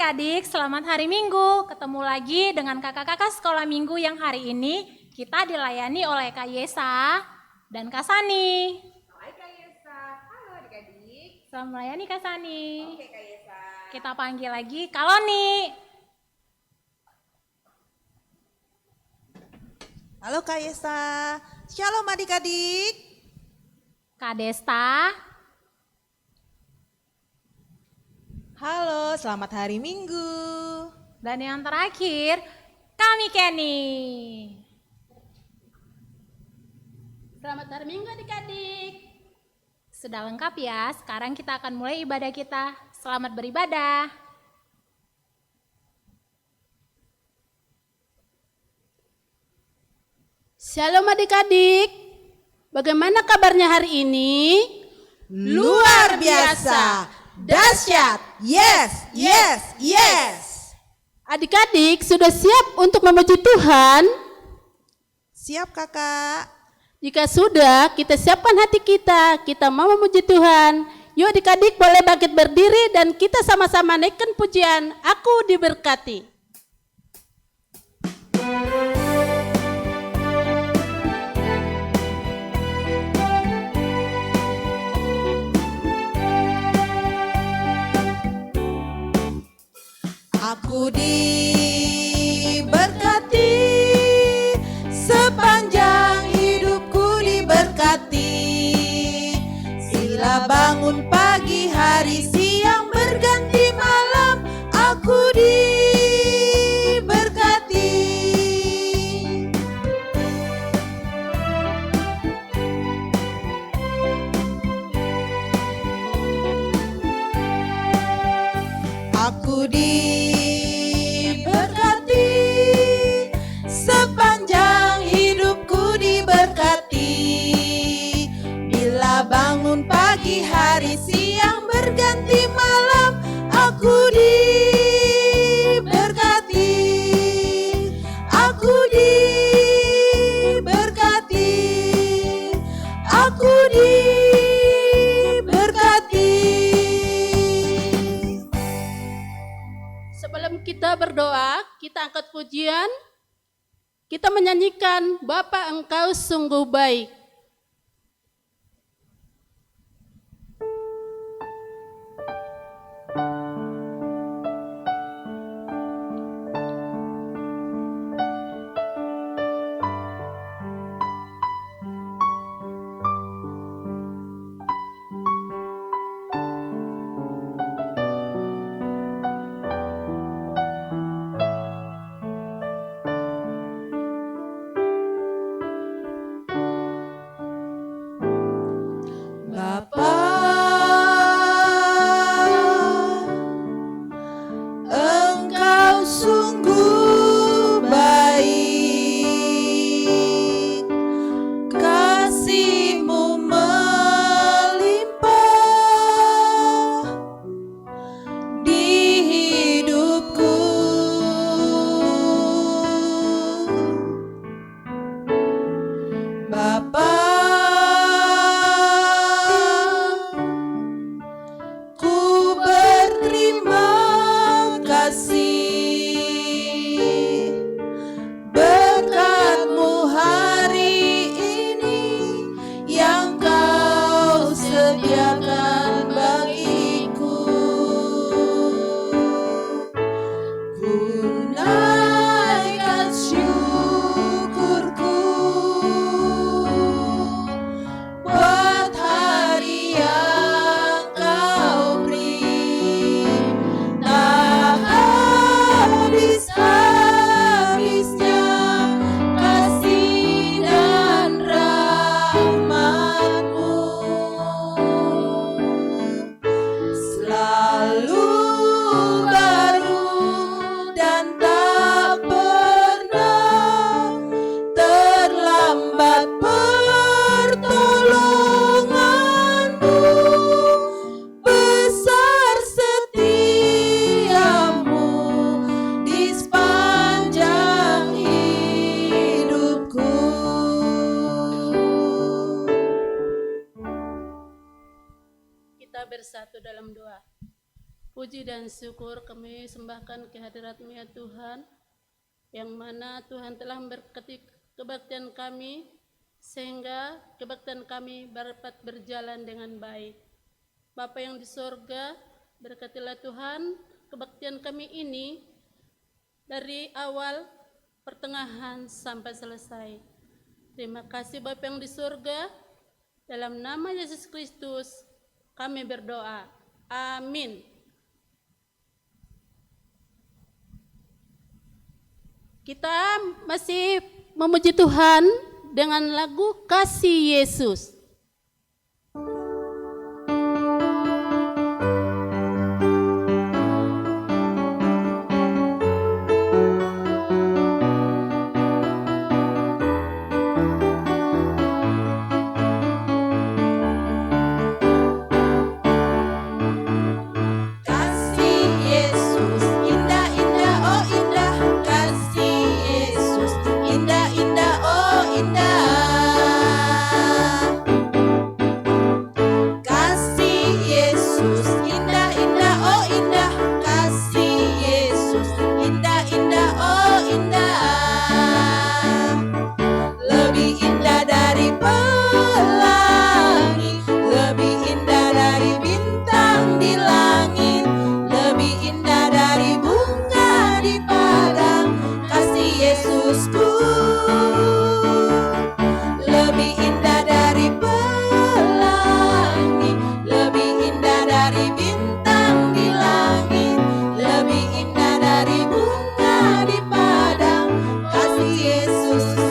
adik-adik, selamat hari Minggu. Ketemu lagi dengan kakak-kakak sekolah minggu yang hari ini kita dilayani oleh Kak Yesa dan Kak Sani. Hai Kak Yesa, halo adik-adik. Selamat melayani Kak Sani. Oke Kak Yesa. Kita panggil lagi Kak Loni. Halo Kak Yesa, shalom adik-adik. Kak Desta. Halo, selamat hari Minggu. Dan yang terakhir, kami Kenny. Selamat hari Minggu adik-adik. Sudah lengkap ya, sekarang kita akan mulai ibadah kita. Selamat beribadah. Shalom adik-adik. Bagaimana kabarnya hari ini? Luar biasa, dahsyat, yes, yes, yes. Adik-adik sudah siap untuk memuji Tuhan? Siap kakak. Jika sudah, kita siapkan hati kita. Kita mau memuji Tuhan. Yuk adik-adik boleh bangkit berdiri dan kita sama-sama naikkan pujian Aku Diberkati. Aku diberkati, sepanjang hidupku diberkati. Sila bangun pagi, hari, siang, berganti malam. Aku diberkati. Aku diberkati, sepanjang hidupku diberkati. Bila bangun pagi, hari, siang, berganti malam. Aku diberkati. Aku diberkati. Aku diberkati. Sebelum kita berdoa, kita angkat pujian. Kita menyanyikan Bapa Engkau Sungguh Baik. Bapa, Engkau sungguh baik, kasih-Mu melimpah di hidupku. Bapa, ku berterima kasih berkat-Mu hari ini yang Kau sediakan bagiku. Ku naikkan syukurku buat hari yang Kau beri. Tak habis-habisnya kasih dan rahmat-Mu. Selalu baru dan tak pernah terlambat pertolongan-Mu. Besar setiamu di sepanjang hidupku. Kita bersatu dalam doa. Puji dan syukur kami sembahkan kehadirat-Mu ya Tuhan, yang mana Tuhan telah memberkati kebaktian kami, sehingga kebaktian kami dapat berjalan dengan baik. Bapa yang di sorga, berkatilah Tuhan kebaktian kami ini dari awal, pertengahan, sampai selesai. Terima kasih Bapa yang di sorga, dalam nama Yesus Kristus kami berdoa. Amin. Kita masih memuji Tuhan dengan lagu Kasih Yesus. Kasih Yesus indah indah oh indah, kasih Yesus indah indah oh indah. Kasih Yesus indah indah oh indah, kasih Yesus indah indah oh indah. Lebih indah dari pelangi, lebih indah dari bintang di langit, lebih indah dari bunga di padang. Kasih Yesusku lebih indah dari pelangi, lebih indah dari bintang di langit, lebih indah dari bunga di padang. Kasih Yesusku.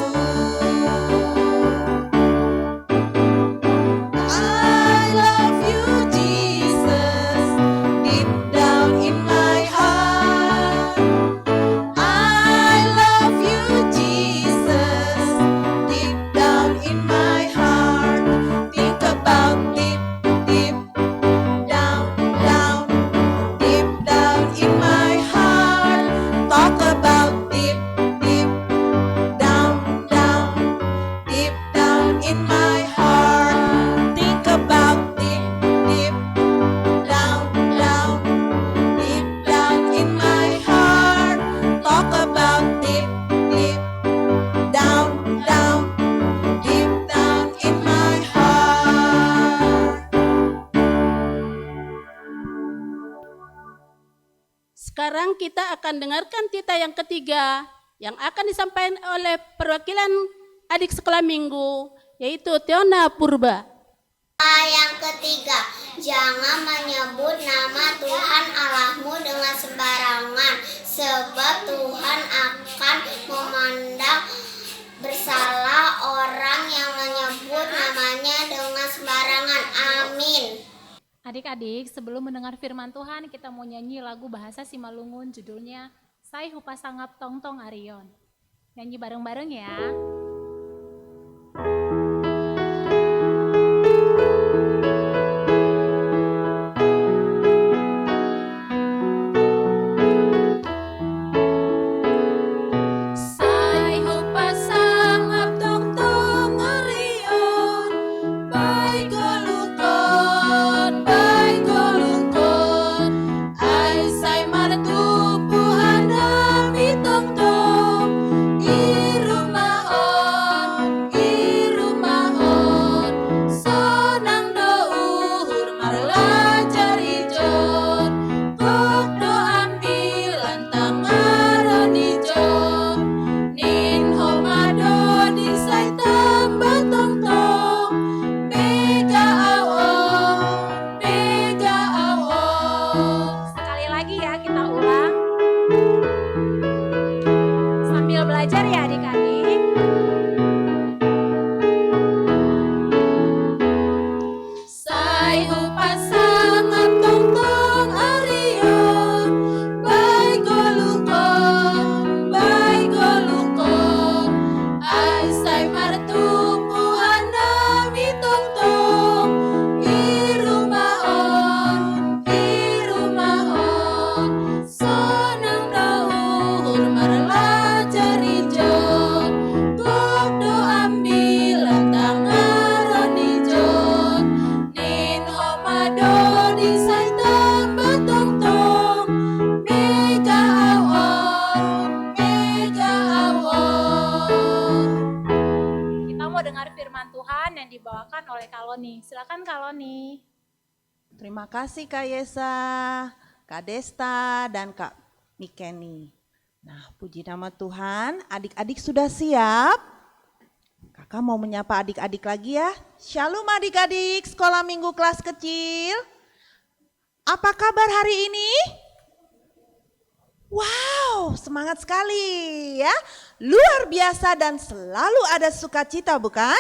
I love you, Jesus, deep down in my heart. I love you, Jesus, deep down in my heart. Think about deep, deep down, down, deep down in my heart. Talk about deep, deep down, down, deep down in my heart. Think about deep, deep down, down, deep down in my heart. Talk about deep, deep down, down, deep down in my heart. Sekarang kita akan dengarkan tita yang ketiga yang akan disampaikan oleh perwakilan adik sekolah minggu, yaitu Tiona Purba. Yang ketiga, jangan menyebut nama Tuhan Allahmu dengan sembarangan, sebab Tuhan akan memandang bersalah orang yang menyebut namanya dengan sembarangan. Amin. Adik-adik, sebelum mendengar firman Tuhan, kita mau nyanyi lagu bahasa Simalungun judulnya Sai Hupa Sangap Tongtong Arion. Nyanyi bareng-bareng ya. Sai hupa sangap tongtong arion, bai golukon, ai sai martu puhana mi tongtong, di rumah oleh Kak Loni. Silakan Kak Loni. Terima kasih Kak Yesa, Kak Desta, dan Kak Mikeni. Nah, puji nama Tuhan, adik-adik sudah siap? Kakak mau menyapa adik-adik lagi ya. Shalom adik-adik, sekolah minggu kelas kecil. Apa kabar hari ini? Wow, semangat sekali ya. Luar biasa dan selalu ada sukacita bukan?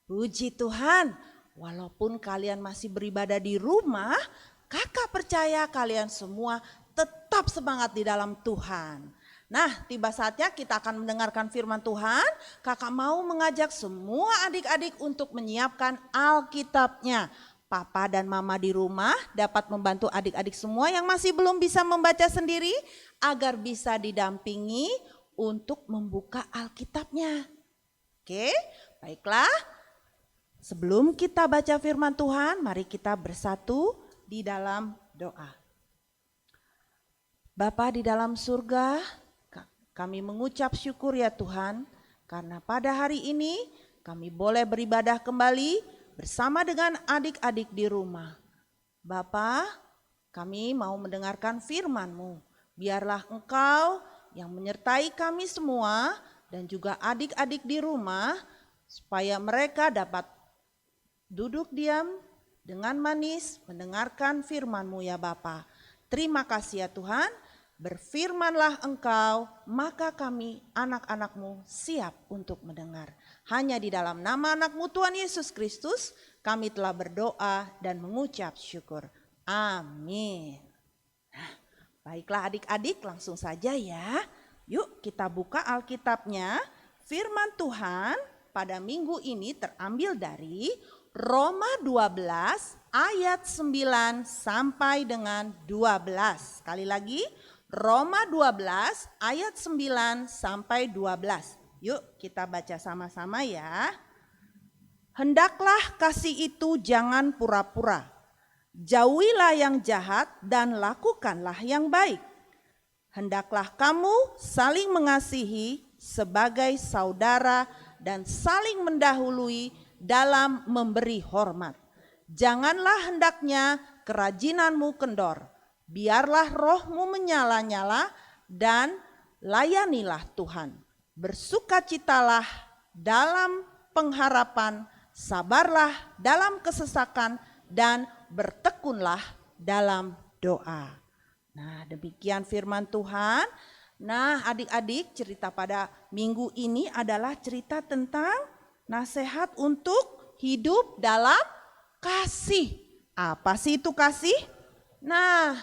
Puji Tuhan, walaupun kalian masih beribadah di rumah, kakak percaya kalian semua tetap semangat di dalam Tuhan. Nah, tiba saatnya kita akan mendengarkan firman Tuhan. Kakak mau mengajak semua adik-adik untuk menyiapkan Alkitabnya. Papa dan mama di rumah dapat membantu adik-adik semua yang masih belum bisa membaca sendiri agar bisa didampingi untuk membuka Alkitabnya. Oke, baiklah. Sebelum kita baca firman Tuhan, mari kita bersatu di dalam doa. Bapa di dalam surga, kami mengucap syukur ya Tuhan, karena pada hari ini kami boleh beribadah kembali bersama dengan adik-adik di rumah. Bapa, kami mau mendengarkan firman-Mu. Biarlah Engkau yang menyertai kami semua dan juga adik-adik di rumah, supaya mereka dapat duduk diam dengan manis mendengarkan firman-Mu ya Bapa. Terima kasih ya Tuhan, berfirmanlah Engkau, maka kami anak-anak-Mu siap untuk mendengar. Hanya di dalam nama anak-Mu Tuhan Yesus Kristus kami telah berdoa dan mengucap syukur. Amin. Nah, baiklah adik-adik, langsung saja ya. Yuk kita buka Alkitabnya. Firman Tuhan pada minggu ini terambil dari Roma 12 ayat 9 sampai dengan 12. Sekali lagi, Roma 12 ayat 9 sampai 12. Yuk kita baca sama-sama ya. Hendaklah kasih itu jangan pura-pura. Jauhilah yang jahat dan lakukanlah yang baik. Hendaklah kamu saling mengasihi sebagai saudara dan saling mendahului dalam memberi hormat. Janganlah hendaknya kerajinanmu kendor. Biarlah rohmu menyala-nyala dan layanilah Tuhan. Bersukacitalah dalam pengharapan, sabarlah dalam kesesakan, dan bertekunlah dalam doa. Nah, demikian firman Tuhan. Nah, adik-adik, cerita pada minggu ini adalah cerita tentang nasihat untuk hidup dalam kasih. Apa sih itu kasih? Nah,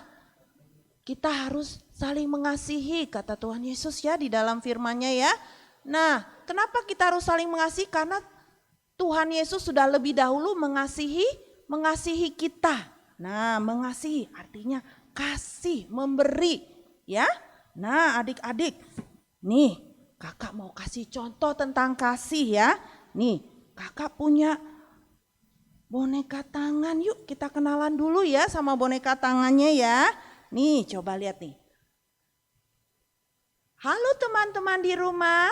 kita harus saling mengasihi, kata Tuhan Yesus ya di dalam firman-Nya ya. Nah, kenapa kita harus saling mengasihi? Karena Tuhan Yesus sudah lebih dahulu mengasihi kita. Nah, mengasihi artinya kasih, memberi ya. Nah, adik-adik, nih kakak mau kasih contoh tentang kasih ya. Nih, kakak punya boneka tangan. Yuk kita kenalan dulu ya sama boneka tangannya ya. Nih, coba lihat nih. Halo teman-teman di rumah.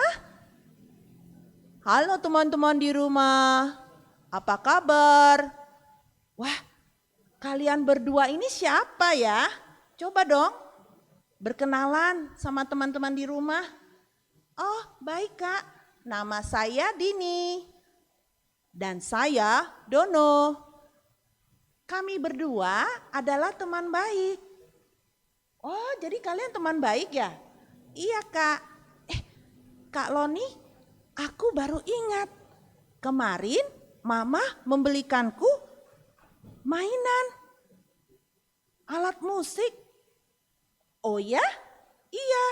Halo teman-teman di rumah. Apa kabar? Wah, kalian berdua ini siapa ya? Coba dong berkenalan sama teman-teman di rumah. Oh, baik Kak. Nama saya Dini. Dan saya Dono. Kami berdua adalah teman baik. Oh, jadi kalian teman baik ya? Iya Kak. Kak Loni, aku baru ingat. Kemarin Mama membelikanku mainan, alat musik. Oh ya? Iya.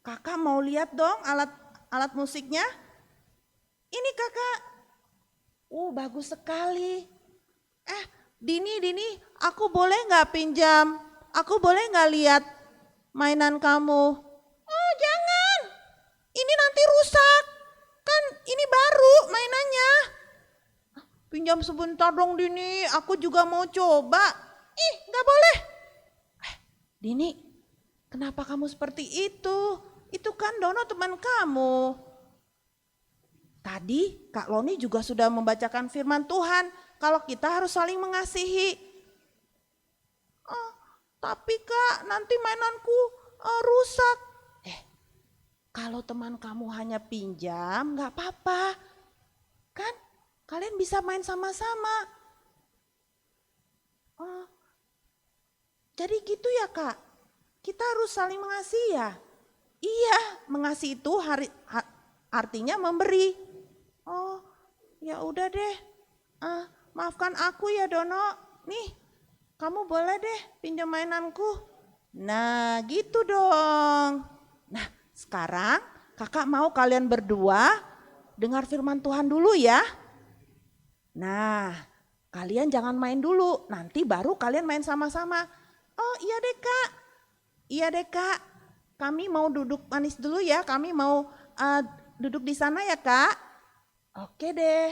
Kakak mau lihat dong alat musiknya? Ini Kakak. Bagus sekali. Dini, aku boleh gak pinjam? Aku boleh gak lihat mainan kamu? Oh jangan, ini nanti rusak. Kan ini baru mainannya. Pinjam sebentar dong Dini, aku juga mau coba. Gak boleh. Dini, kenapa kamu seperti itu? Itu kan Dono teman kamu. Tadi Kak Loni juga sudah membacakan firman Tuhan kalau kita harus saling mengasihi. Tapi Kak, nanti mainanku rusak. Kalau teman kamu hanya pinjam gak apa-apa. Kan kalian bisa main sama-sama. Jadi gitu ya Kak, kita harus saling mengasihi ya. Iya, mengasihi itu artinya memberi. Oh, ya udah deh. Maafkan aku ya Dono. Nih, kamu boleh deh pinjam mainanku. Nah, gitu dong. Nah, sekarang kakak mau kalian berdua dengar firman Tuhan dulu ya. Nah, kalian jangan main dulu, nanti baru kalian main sama-sama. Oh iya deh Kak, iya deh Kak. Kami mau duduk manis dulu ya, kami mau duduk di sana ya Kak. Oke deh,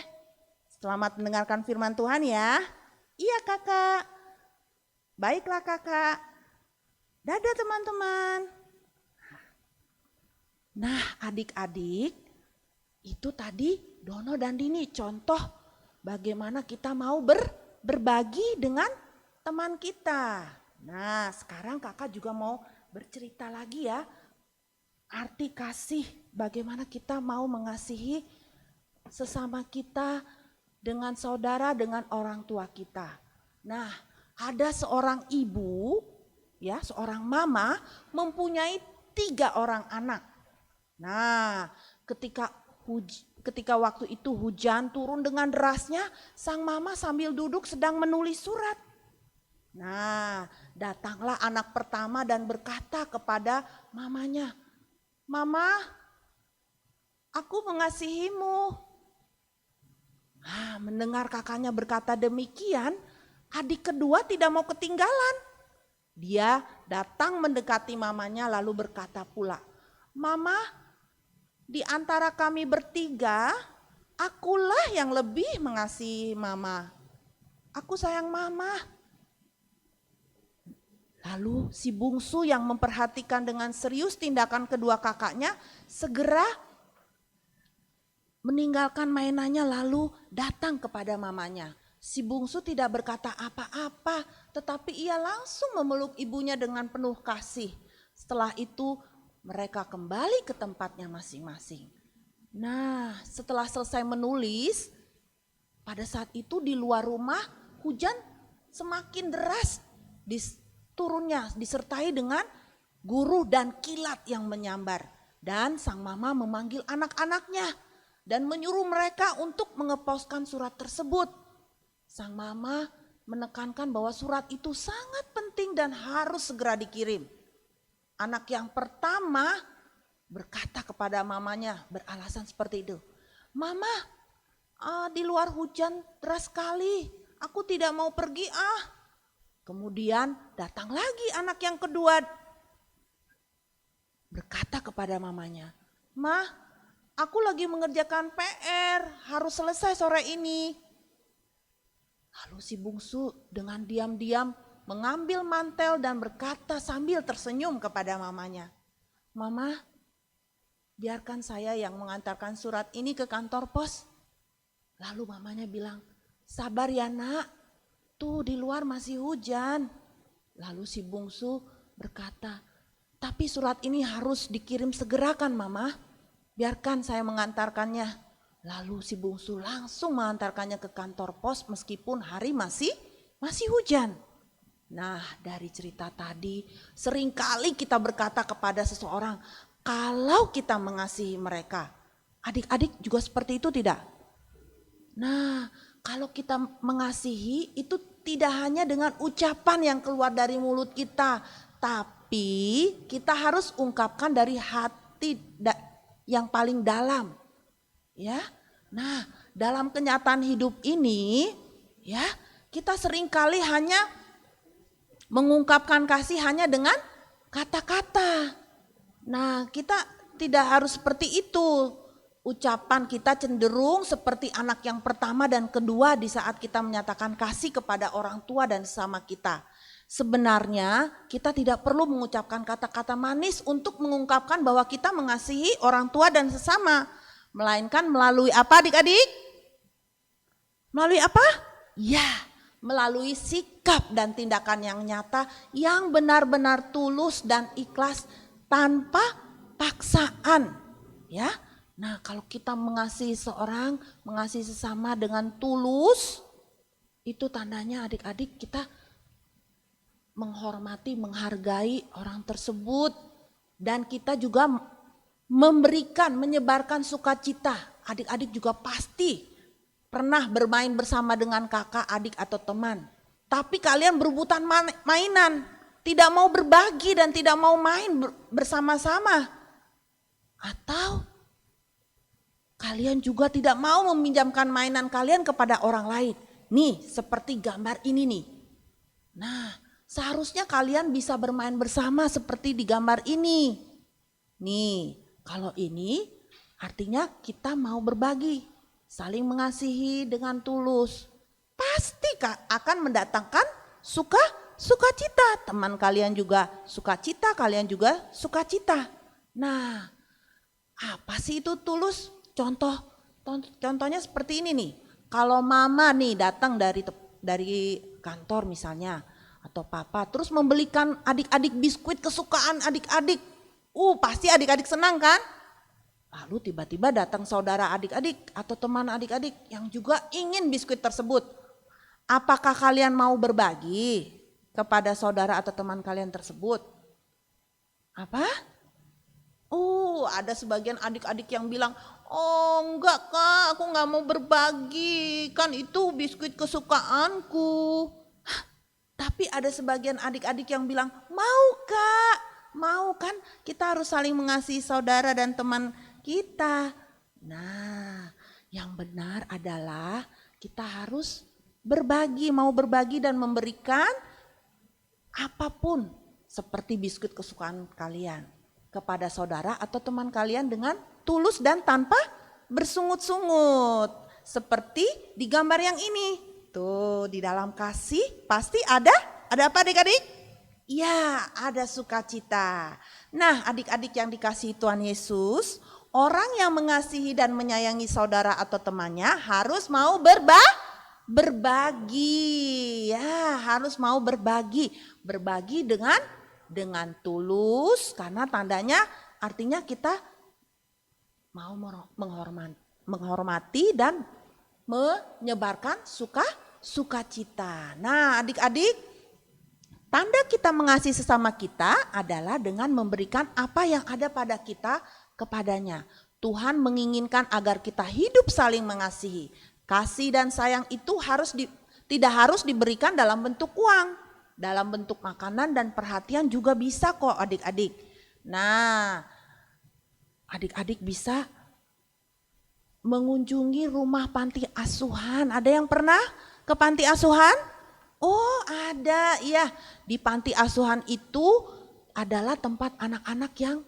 selamat mendengarkan firman Tuhan ya. Iya Kakak, baiklah Kakak. Dadah teman-teman. Nah adik-adik, itu tadi Dono dan Dini contoh bagaimana kita mau berbagi dengan teman kita. Nah sekarang kakak juga mau bercerita lagi ya. Arti kasih, bagaimana kita mau mengasihi sesama kita dengan saudara, dengan orang tua kita. Nah ada seorang ibu, ya seorang mama mempunyai 3 orang anak. Nah ketika waktu itu hujan turun dengan derasnya, sang mama sambil duduk sedang menulis surat. Nah, datanglah anak pertama dan berkata kepada mamanya, "Mama, aku mengasihimu." Mendengar kakaknya berkata demikian, adik kedua tidak mau ketinggalan. Dia datang mendekati mamanya lalu berkata pula, "Mama, di antara kami bertiga, akulah yang lebih mengasihi Mama. Aku sayang Mama." Lalu si bungsu yang memperhatikan dengan serius tindakan kedua kakaknya segera meninggalkan mainannya lalu datang kepada mamanya. Si bungsu tidak berkata apa-apa, tetapi ia langsung memeluk ibunya dengan penuh kasih. Setelah itu mereka kembali ke tempatnya masing-masing. Nah, setelah selesai menulis, pada saat itu di luar rumah hujan semakin deras turunnya, disertai dengan guruh dan kilat yang menyambar. Dan sang mama memanggil anak-anaknya dan menyuruh mereka untuk mengeposkan surat tersebut. Sang mama menekankan bahwa surat itu sangat penting dan harus segera dikirim. Anak yang pertama berkata kepada mamanya, beralasan seperti itu. "Mama, di luar hujan deras sekali, aku tidak mau pergi ah." Kemudian datang lagi anak yang kedua berkata kepada mamanya, "Ma, aku lagi mengerjakan PR, harus selesai sore ini." Lalu si bungsu dengan diam-diam mengambil mantel dan berkata sambil tersenyum kepada mamanya, "Mama, biarkan saya yang mengantarkan surat ini ke kantor pos." Lalu mamanya bilang, "Sabar ya nak, tuh di luar masih hujan." Lalu si bungsu berkata, "Tapi surat ini harus dikirim segera kan Mama? Biarkan saya mengantarkannya." Lalu si bungsu langsung mengantarkannya ke kantor pos meskipun hari masih hujan. Nah, dari cerita tadi seringkali kita berkata kepada seseorang kalau kita mengasihi mereka. Adik-adik juga seperti itu tidak? Nah, kalau kita mengasihi itu tidak hanya dengan ucapan yang keluar dari mulut kita, tapi kita harus ungkapkan dari hati yang paling dalam. Ya. Nah, dalam kenyataan hidup ini ya, kita seringkali hanya mengungkapkan kasih hanya dengan kata-kata. Nah, kita tidak harus seperti itu. Ucapan kita cenderung seperti anak yang pertama dan kedua di saat kita menyatakan kasih kepada orang tua dan sesama kita. Sebenarnya kita tidak perlu mengucapkan kata-kata manis untuk mengungkapkan bahwa kita mengasihi orang tua dan sesama. Melainkan melalui apa adik-adik? Melalui apa? Ya, melalui sikap dan tindakan yang nyata yang benar-benar tulus dan ikhlas tanpa paksaan. Ya, nah kalau kita mengasihi seorang, mengasihi sesama dengan tulus, itu tandanya adik-adik kita menghormati, menghargai orang tersebut. Dan kita juga memberikan, menyebarkan sukacita. Adik-adik juga pasti pernah bermain bersama dengan kakak, adik atau teman. Tapi kalian berebutan mainan, tidak mau berbagi dan tidak mau main bersama-sama. Atau kalian juga tidak mau meminjamkan mainan kalian kepada orang lain. Nih, seperti gambar ini nih. Nah, seharusnya kalian bisa bermain bersama seperti di gambar ini. Nih, kalau ini artinya kita mau berbagi, saling mengasihi dengan tulus. Pasti akan mendatangkan sukacita. Teman kalian juga sukacita, kalian juga sukacita. Nah, apa sih itu tulus? Contohnya seperti ini nih. Kalau mama nih datang dari kantor misalnya, atau papa terus membelikan adik-adik biskuit kesukaan adik-adik. Pasti adik-adik senang kan? Lalu tiba-tiba datang saudara adik-adik atau teman adik-adik yang juga ingin biskuit tersebut. Apakah kalian mau berbagi kepada saudara atau teman kalian tersebut? Apa? Ada sebagian adik-adik yang bilang, enggak kak, aku gak mau berbagi, kan itu biskuit kesukaanku. Tapi ada sebagian adik-adik yang bilang, mau kak, mau kan, kita harus saling mengasihi saudara dan teman kita. Nah, yang benar adalah kita harus berbagi, mau berbagi dan memberikan apapun seperti biskuit kesukaan kalian kepada saudara atau teman kalian dengan tulus dan tanpa bersungut-sungut. Seperti di gambar yang ini. Tuh, di dalam kasih pasti ada apa adik-adik? Ya, ada sukacita. Nah, adik-adik yang dikasihi Tuhan Yesus, orang yang mengasihi dan menyayangi saudara atau temannya harus mau berbagi. Ya, harus mau berbagi. Berbagi dengan tulus, karena tandanya artinya kita mau menghormati dan menyebarkan sukacita. Nah, adik-adik, tanda kita mengasihi sesama kita adalah dengan memberikan apa yang ada pada kita kepadanya. Tuhan menginginkan agar kita hidup saling mengasihi. Kasih dan sayang itu tidak harus diberikan dalam bentuk uang. Dalam bentuk makanan dan perhatian juga bisa kok adik-adik. Nah, adik-adik bisa mengunjungi rumah panti asuhan. Ada yang pernah ke panti asuhan? Oh ada, ya. Di panti asuhan itu adalah tempat anak-anak yang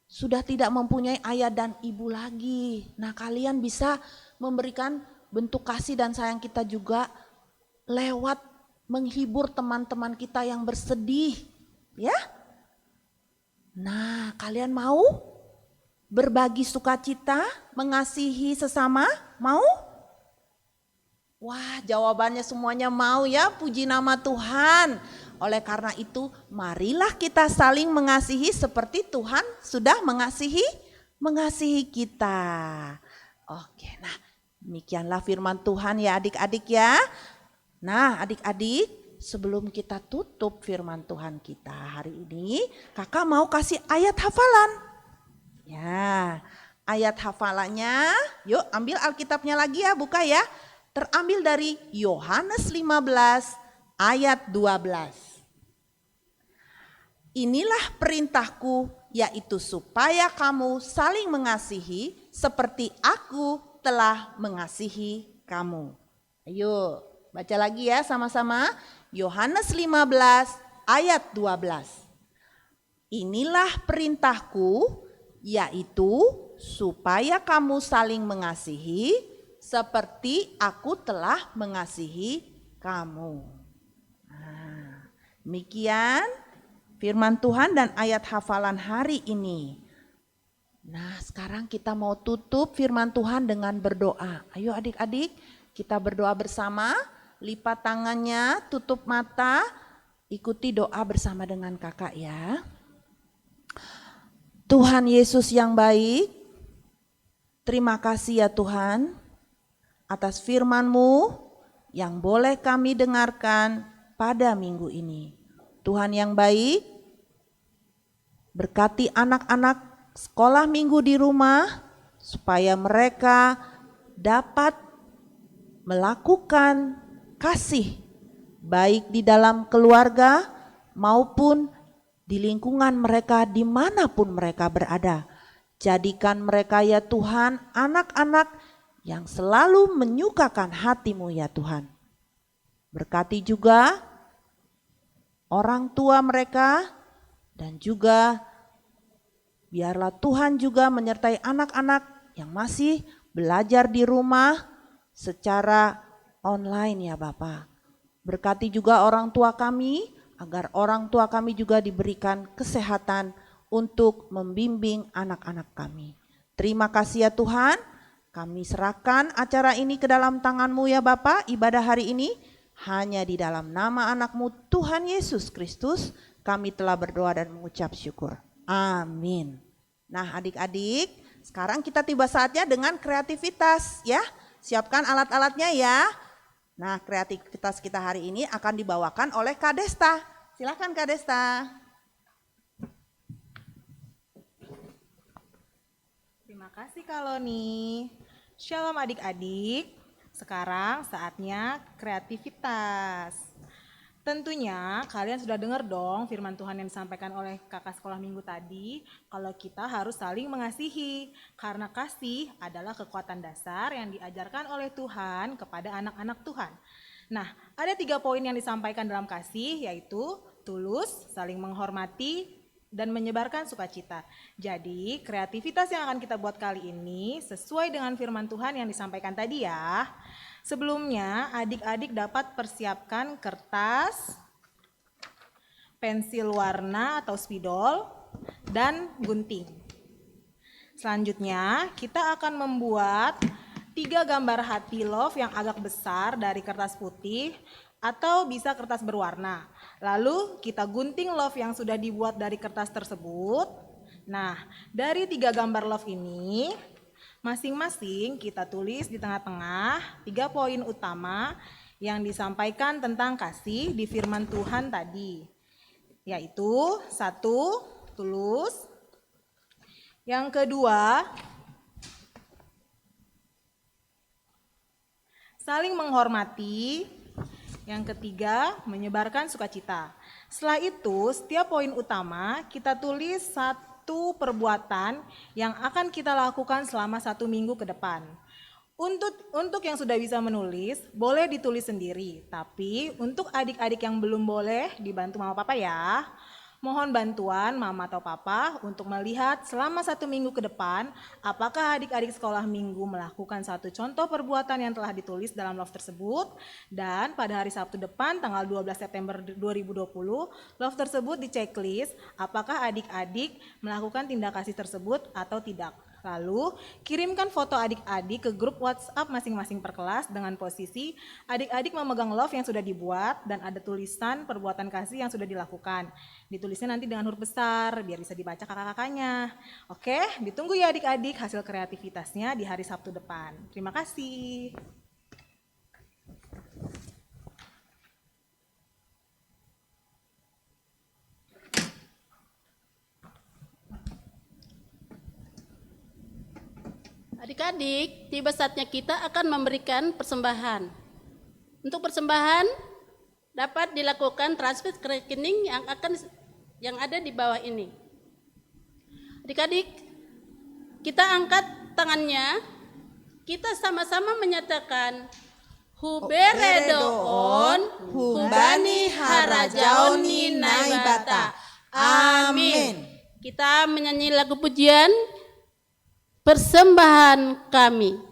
sudah tidak mempunyai ayah dan ibu lagi. Nah, kalian bisa memberikan bentuk kasih dan sayang kita juga lewat menghibur teman-teman kita yang bersedih, ya. Nah, kalian mau berbagi sukacita, mengasihi sesama? Mau? Wah, jawabannya semuanya mau ya, puji nama Tuhan. Oleh karena itu, marilah kita saling mengasihi seperti Tuhan sudah mengasihi kita. Oke, nah demikianlah firman Tuhan ya adik-adik ya. Nah adik-adik, sebelum kita tutup firman Tuhan kita hari ini, kakak mau kasih ayat hafalan. Ya, ayat hafalannya, yuk ambil Alkitabnya lagi ya, buka ya. Terambil dari Yohanes 15 ayat 12. Inilah perintahku, yaitu supaya kamu saling mengasihi seperti aku telah mengasihi kamu. Ayo baca lagi ya sama-sama. Yohanes 15 ayat 12. Inilah perintahku, yaitu supaya kamu saling mengasihi seperti aku telah mengasihi kamu. Nah, demikian firman Tuhan dan ayat hafalan hari ini. Nah, sekarang kita mau tutup firman Tuhan dengan berdoa. Ayo adik-adik, kita berdoa bersama, lipat tangannya, tutup mata, ikuti doa bersama dengan kakak ya. Tuhan Yesus yang baik, terima kasih ya Tuhan atas firman-Mu yang boleh kami dengarkan pada minggu ini. Tuhan yang baik, berkati anak-anak sekolah minggu di rumah supaya mereka dapat melakukan kasih baik di dalam keluarga maupun di lingkungan mereka dimanapun mereka berada. Jadikan mereka ya Tuhan anak-anak yang selalu menyukakan hati-Mu ya Tuhan. Berkati juga orang tua mereka dan juga biarlah Tuhan juga menyertai anak-anak yang masih belajar di rumah secara online ya Bapa. Berkati juga orang tua kami agar orang tua kami juga diberikan kesehatan untuk membimbing anak-anak kami. Terima kasih ya Tuhan, kami serahkan acara ini ke dalam tangan-Mu ya Bapa. Ibadah hari ini hanya di dalam nama anak-Mu Tuhan Yesus Kristus kami telah berdoa dan mengucap syukur. Amin. Nah adik-adik, sekarang kita tiba saatnya dengan kreativitas ya. Siapkan alat-alatnya ya. Nah kreativitas kita hari ini akan dibawakan oleh Kak Desta. Silakan Kak Desta. Terima kasih Kak Loni. Shalom adik-adik. Sekarang saatnya kreativitas. Tentunya kalian sudah dengar dong firman Tuhan yang disampaikan oleh kakak sekolah minggu tadi. Kalau kita harus saling mengasihi. Karena kasih adalah kekuatan dasar yang diajarkan oleh Tuhan kepada anak-anak Tuhan. Nah, ada 3 poin yang disampaikan dalam kasih, yaitu tulus, saling menghormati, dan menyebarkan sukacita. Jadi kreativitas yang akan kita buat kali ini sesuai dengan firman Tuhan yang disampaikan tadi ya. Sebelumnya adik-adik dapat persiapkan kertas, pensil warna atau spidol, dan gunting. Selanjutnya kita akan membuat 3 gambar hati love yang agak besar dari kertas putih atau bisa kertas berwarna. Lalu kita gunting love yang sudah dibuat dari kertas tersebut. Nah, dari 3 gambar love ini, masing-masing kita tulis di tengah-tengah 3 poin utama yang disampaikan tentang kasih di firman Tuhan tadi. Yaitu 1, tulus. Yang kedua, saling menghormati. Yang ketiga, menyebarkan sukacita. Setelah itu, setiap poin utama kita tulis 1 perbuatan yang akan kita lakukan selama 1 minggu ke depan. Untuk yang sudah bisa menulis, boleh ditulis sendiri. Tapi untuk adik-adik yang belum boleh dibantu mama papa ya. Mohon bantuan mama atau papa untuk melihat selama 1 minggu ke depan apakah adik-adik sekolah minggu melakukan 1 contoh perbuatan yang telah ditulis dalam love tersebut. Dan pada hari Sabtu depan tanggal 12 September 2020 love tersebut di checklist apakah adik-adik melakukan tindak kasih tersebut atau tidak. Lalu kirimkan foto adik-adik ke grup WhatsApp masing-masing per kelas dengan posisi adik-adik memegang love yang sudah dibuat dan ada tulisan perbuatan kasih yang sudah dilakukan. Ditulisnya nanti dengan huruf besar biar bisa dibaca kakak-kakaknya. Oke, ditunggu ya adik-adik hasil kreativitasnya di hari Sabtu depan. Terima kasih. Adik-adik, tiba saatnya kita akan memberikan persembahan. Untuk persembahan dapat dilakukan transfer ke rekening yang ada di bawah ini. Adik-adik, kita angkat tangannya, kita sama-sama menyatakan Huberedoon, Hubani Harajaoni Naibata. Amin. Kita menyanyi lagu pujian persembahan kami.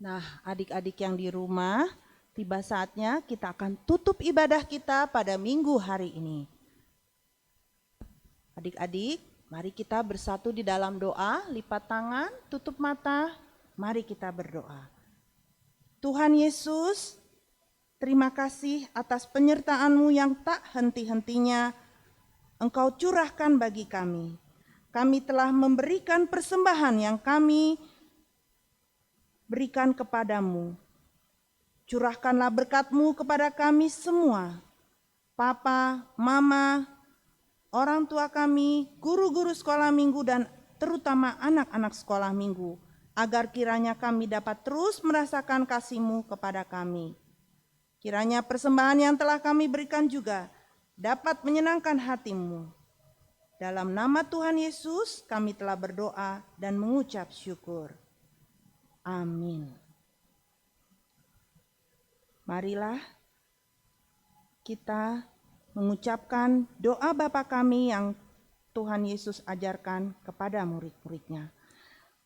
Nah, adik-adik yang di rumah, tiba saatnya kita akan tutup ibadah kita pada minggu hari ini. Adik-adik, mari kita bersatu di dalam doa, lipat tangan, tutup mata, mari kita berdoa. Tuhan Yesus, terima kasih atas penyertaan-Mu yang tak henti-hentinya Engkau curahkan bagi kami. Kami telah memberikan persembahan yang kami berikan kepadamu. Curahkanlah berkat-Mu kepada kami semua. Papa, Mama, orang tua kami, guru-guru sekolah minggu dan terutama anak-anak sekolah minggu. Agar kiranya kami dapat terus merasakan kasih-Mu kepada kami. Kiranya persembahan yang telah kami berikan juga dapat menyenangkan hati-Mu. Dalam nama Tuhan Yesus kami telah berdoa dan mengucap syukur. Amin. Marilah kita mengucapkan doa Bapa kami yang Tuhan Yesus ajarkan kepada murid-muridnya.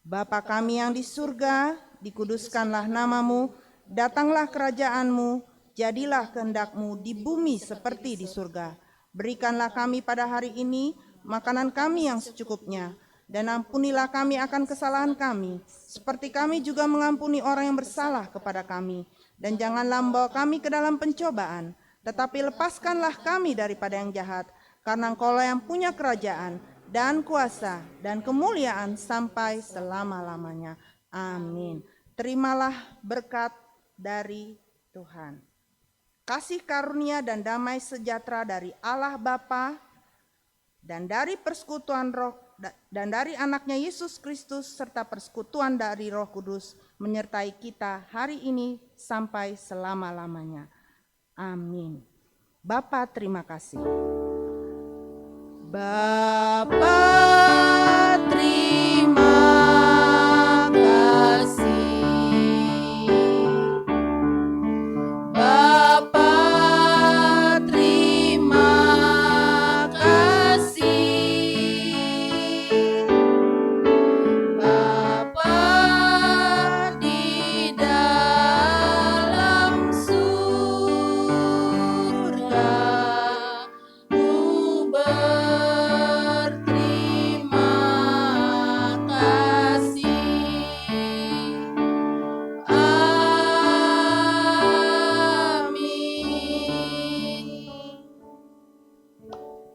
Bapa kami yang di surga, dikuduskanlah nama-Mu, datanglah kerajaan-Mu, jadilah kehendak-Mu di bumi seperti di surga. Berikanlah kami pada hari ini makanan kami yang secukupnya, dan ampunilah kami akan kesalahan kami, seperti kami juga mengampuni orang yang bersalah kepada kami. Dan janganlah membawa kami ke dalam pencobaan, tetapi lepaskanlah kami daripada yang jahat, karena Engkaulah yang punya kerajaan, dan kuasa, dan kemuliaan sampai selama-lamanya. Amin. Terimalah berkat dari Tuhan. Kasih karunia dan damai sejahtera dari Allah Bapa dan dari persekutuan Roh dan dari anaknya Yesus Kristus serta persekutuan dari Roh Kudus menyertai kita hari ini sampai selama-lamanya. Amin. Bapa, terima kasih. Bapa, terima kasih. Bapa, terima kasih. Bapa di dalam surga, ku berterima kasih. Amin.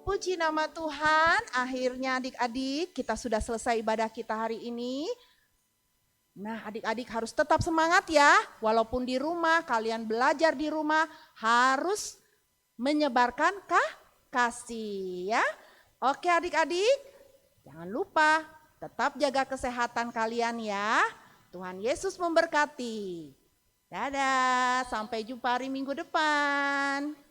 Puji nama Tuhan, akhirnya adik-adik kita sudah selesai ibadah kita hari ini. Nah, adik-adik harus tetap semangat ya, walaupun di rumah, kalian belajar di rumah harus menyebarkan kasih ya. Oke adik-adik, jangan lupa tetap jaga kesehatan kalian ya. Tuhan Yesus memberkati. Dadah, sampai jumpa hari Minggu depan.